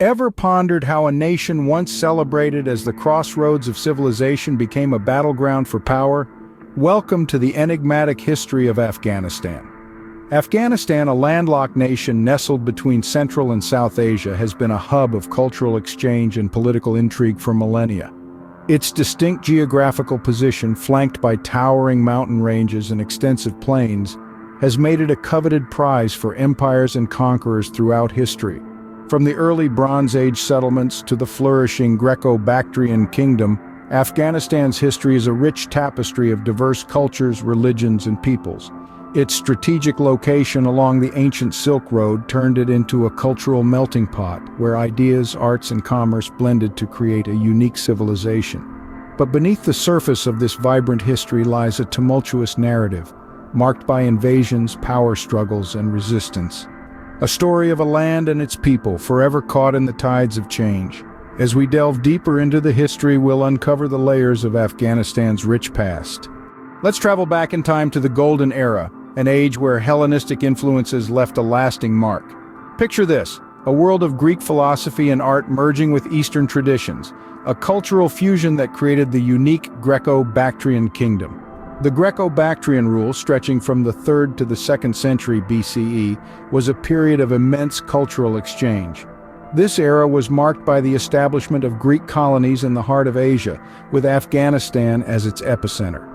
Ever pondered how a nation once celebrated as the crossroads of civilization became a battleground for power? Welcome to the enigmatic history of Afghanistan. Afghanistan, a landlocked nation nestled between Central and South Asia, has been a hub of cultural exchange and political intrigue for millennia. Its distinct geographical position, flanked by towering mountain ranges and extensive plains, has made it a coveted prize for empires and conquerors throughout history. From the early Bronze Age settlements to the flourishing Greco-Bactrian kingdom, Afghanistan's history is a rich tapestry of diverse cultures, religions, and peoples. Its strategic location along the ancient Silk Road turned it into a cultural melting pot, where ideas, arts, and commerce blended to create a unique civilization. But beneath the surface of this vibrant history lies a tumultuous narrative, marked by invasions, power struggles, and resistance. A story of a land and its people forever caught in the tides of change. As we delve deeper into the history, we'll uncover the layers of Afghanistan's rich past. Let's travel back in time to the Golden Era, an age where Hellenistic influences left a lasting mark. Picture this, a world of Greek philosophy and art merging with Eastern traditions, a cultural fusion that created the unique Greco-Bactrian kingdom. The Greco-Bactrian rule, stretching from the 3rd to the 2nd century BCE, was a period of immense cultural exchange. This era was marked by the establishment of Greek colonies in the heart of Asia, with Afghanistan as its epicenter.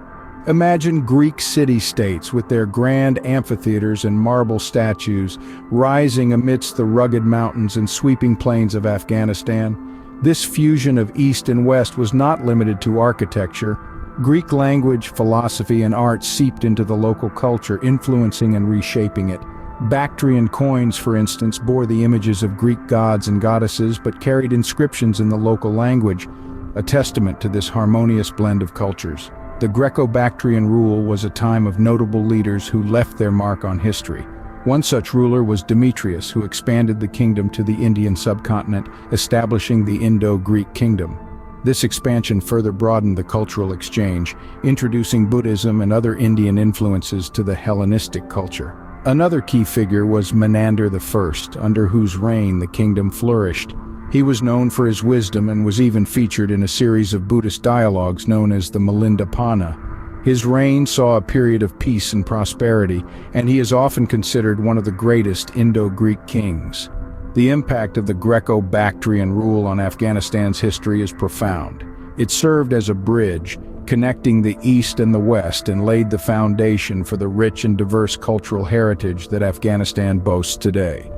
Imagine Greek city-states with their grand amphitheaters and marble statues rising amidst the rugged mountains and sweeping plains of Afghanistan. This fusion of East and West was not limited to architecture. Greek language, philosophy, and art seeped into the local culture, influencing and reshaping it. Bactrian coins, for instance, bore the images of Greek gods and goddesses but carried inscriptions in the local language, a testament to this harmonious blend of cultures. The Greco-Bactrian rule was a time of notable leaders who left their mark on history. One such ruler was Demetrius, who expanded the kingdom to the Indian subcontinent, establishing the Indo-Greek kingdom. This expansion further broadened the cultural exchange, introducing Buddhism and other Indian influences to the Hellenistic culture. Another key figure was Menander I, under whose reign the kingdom flourished. He was known for his wisdom and was even featured in a series of Buddhist dialogues known as the Milindapana. His reign saw a period of peace and prosperity, and he is often considered one of the greatest Indo-Greek kings. The impact of the Greco-Bactrian rule on Afghanistan's history is profound. It served as a bridge, connecting the East and the West, and laid the foundation for the rich and diverse cultural heritage that Afghanistan boasts today.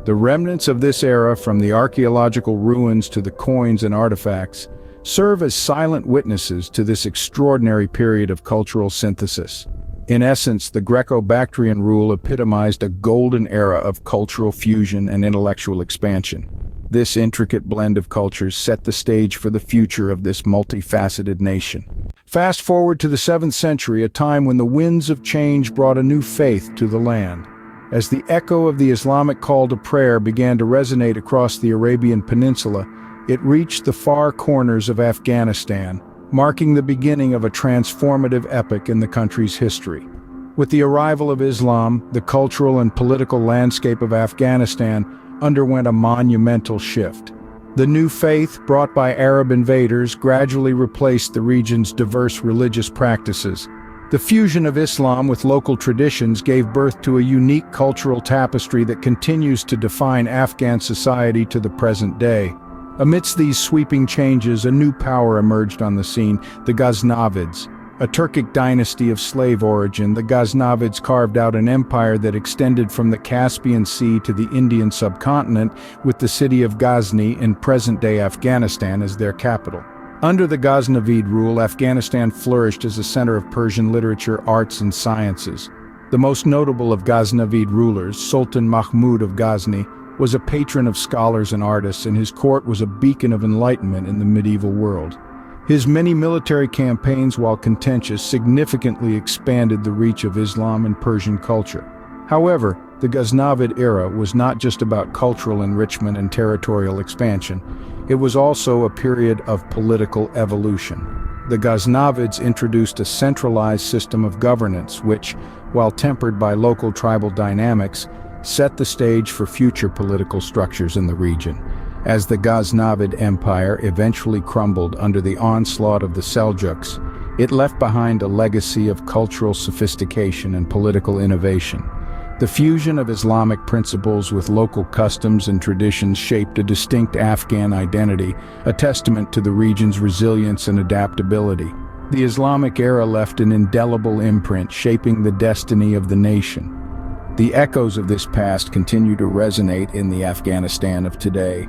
The remnants of this era, from the archaeological ruins to the coins and artifacts, serve as silent witnesses to this extraordinary period of cultural synthesis. In essence, the Greco-Bactrian rule epitomized a golden era of cultural fusion and intellectual expansion. This intricate blend of cultures set the stage for the future of this multifaceted nation. Fast forward to the 7th century, a time when the winds of change brought a new faith to the land. As the echo of the Islamic call to prayer began to resonate across the Arabian Peninsula, it reached the far corners of Afghanistan, marking the beginning of a transformative epoch in the country's history. With the arrival of Islam, the cultural and political landscape of Afghanistan underwent a monumental shift. The new faith, brought by Arab invaders, gradually replaced the region's diverse religious practices. The fusion of Islam with local traditions gave birth to a unique cultural tapestry that continues to define Afghan society to the present day. Amidst these sweeping changes, a new power emerged on the scene, the Ghaznavids. A Turkic dynasty of slave origin, the Ghaznavids carved out an empire that extended from the Caspian Sea to the Indian subcontinent, with the city of Ghazni in present-day Afghanistan as their capital. Under the Ghaznavid rule, Afghanistan flourished as a center of Persian literature, arts, and sciences. The most notable of Ghaznavid rulers, Sultan Mahmud of Ghazni, was a patron of scholars and artists, and his court was a beacon of enlightenment in the medieval world. His many military campaigns, while contentious, significantly expanded the reach of Islam and Persian culture. However, the Ghaznavid era was not just about cultural enrichment and territorial expansion. It was also a period of political evolution. The Ghaznavids introduced a centralized system of governance which, while tempered by local tribal dynamics, set the stage for future political structures in the region. As the Ghaznavid Empire eventually crumbled under the onslaught of the Seljuks, it left behind a legacy of cultural sophistication and political innovation. The fusion of Islamic principles with local customs and traditions shaped a distinct Afghan identity, a testament to the region's resilience and adaptability. The Islamic era left an indelible imprint, shaping the destiny of the nation. The echoes of this past continue to resonate in the Afghanistan of today,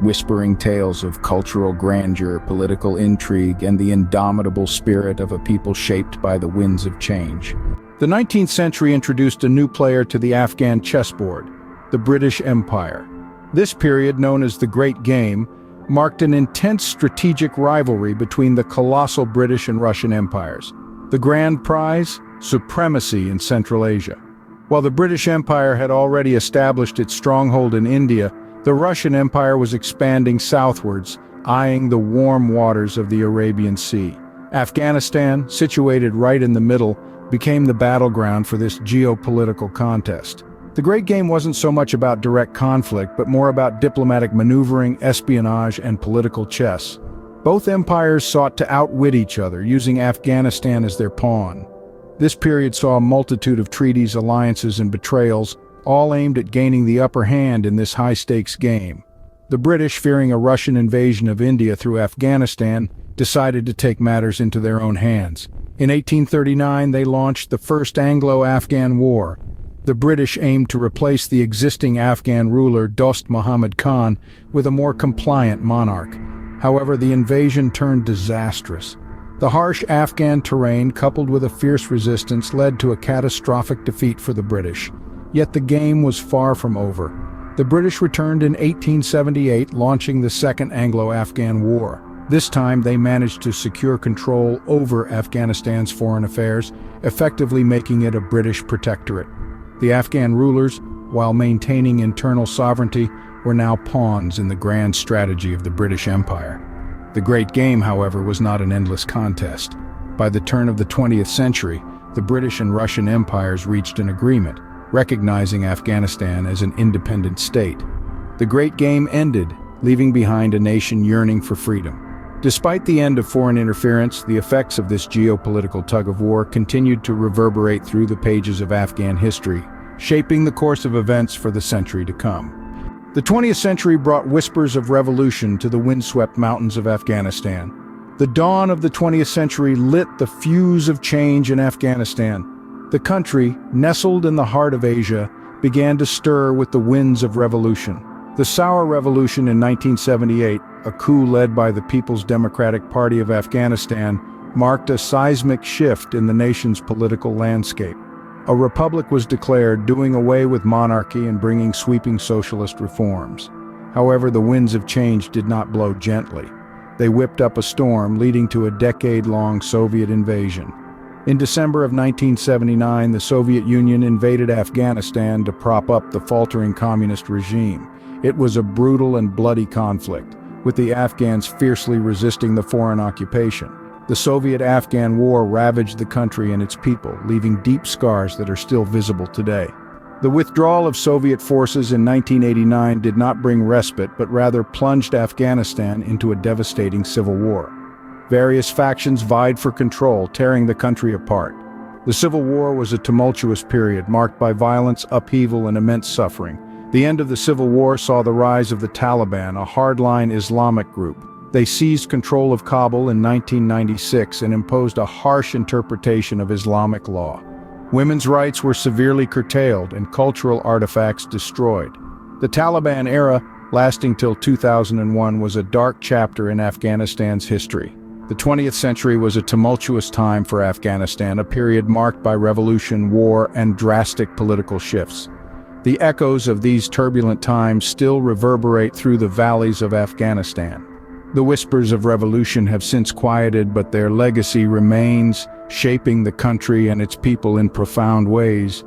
whispering tales of cultural grandeur, political intrigue, and the indomitable spirit of a people shaped by the winds of change. The 19th century introduced a new player to the Afghan chessboard, the British Empire. This period, known as the Great Game, marked an intense strategic rivalry between the colossal British and Russian empires. The grand prize? Supremacy in Central Asia. While the British Empire had already established its stronghold in India, the Russian Empire was expanding southwards, eyeing the warm waters of the Arabian Sea. Afghanistan, situated right in the middle, became the battleground for this geopolitical contest. The Great Game wasn't so much about direct conflict, but more about diplomatic maneuvering, espionage, and political chess. Both empires sought to outwit each other, using Afghanistan as their pawn. This period saw a multitude of treaties, alliances, and betrayals, all aimed at gaining the upper hand in this high-stakes game. The British, fearing a Russian invasion of India through Afghanistan, decided to take matters into their own hands. In 1839, they launched the First Anglo-Afghan War. The British aimed to replace the existing Afghan ruler, Dost Muhammad Khan, with a more compliant monarch. However, the invasion turned disastrous. The harsh Afghan terrain, coupled with a fierce resistance, led to a catastrophic defeat for the British. Yet the game was far from over. The British returned in 1878, launching the Second Anglo-Afghan War. This time, they managed to secure control over Afghanistan's foreign affairs, effectively making it a British protectorate. The Afghan rulers, while maintaining internal sovereignty, were now pawns in the grand strategy of the British Empire. The Great Game, however, was not an endless contest. By the turn of the 20th century, the British and Russian empires reached an agreement, recognizing Afghanistan as an independent state. The Great Game ended, leaving behind a nation yearning for freedom. Despite the end of foreign interference, the effects of this geopolitical tug-of-war continued to reverberate through the pages of Afghan history, shaping the course of events for the century to come. The 20th century brought whispers of revolution to the windswept mountains of Afghanistan. The dawn of the 20th century lit the fuse of change in Afghanistan. The country, nestled in the heart of Asia, began to stir with the winds of revolution. The Saur Revolution in 1978, a coup led by the People's Democratic Party of Afghanistan, marked a seismic shift in the nation's political landscape. A republic was declared, doing away with monarchy and bringing sweeping socialist reforms. However, the winds of change did not blow gently. They whipped up a storm, leading to a decade-long Soviet invasion. In December of 1979, the Soviet Union invaded Afghanistan to prop up the faltering communist regime. It was a brutal and bloody conflict, with the Afghans fiercely resisting the foreign occupation. The Soviet-Afghan War ravaged the country and its people, leaving deep scars that are still visible today. The withdrawal of Soviet forces in 1989 did not bring respite, but rather plunged Afghanistan into a devastating civil war. Various factions vied for control, tearing the country apart. The Civil War was a tumultuous period marked by violence, upheaval, and immense suffering. The end of the Civil War saw the rise of the Taliban, a hardline Islamic group. They seized control of Kabul in 1996 and imposed a harsh interpretation of Islamic law. Women's rights were severely curtailed and cultural artifacts destroyed. The Taliban era, lasting till 2001, was a dark chapter in Afghanistan's history. The 20th century was a tumultuous time for Afghanistan, a period marked by revolution, war, and drastic political shifts. The echoes of these turbulent times still reverberate through the valleys of Afghanistan. The whispers of revolution have since quieted, but their legacy remains, shaping the country and its people in profound ways.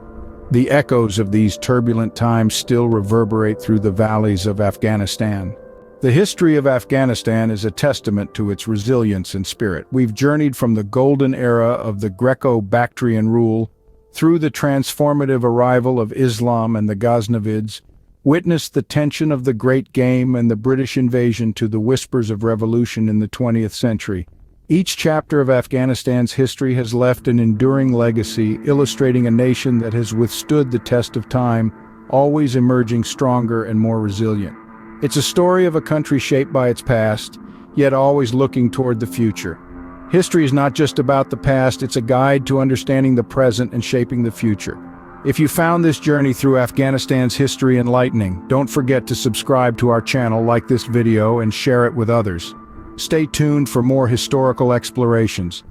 The echoes of these turbulent times still reverberate through the valleys of Afghanistan. The history of Afghanistan is a testament to its resilience and spirit. We've journeyed from the golden era of the Greco-Bactrian rule through the transformative arrival of Islam and the Ghaznavids, Witness the tension of the Great Game and the British invasion to the whispers of revolution in the 20th century. Each chapter of Afghanistan's history has left an enduring legacy, illustrating a nation that has withstood the test of time, always emerging stronger and more resilient. It's a story of a country shaped by its past, yet always looking toward the future. History is not just about the past, it's a guide to understanding the present and shaping the future. If you found this journey through Afghanistan's history enlightening, don't forget to subscribe to our channel, like this video, and share it with others. Stay tuned for more historical explorations.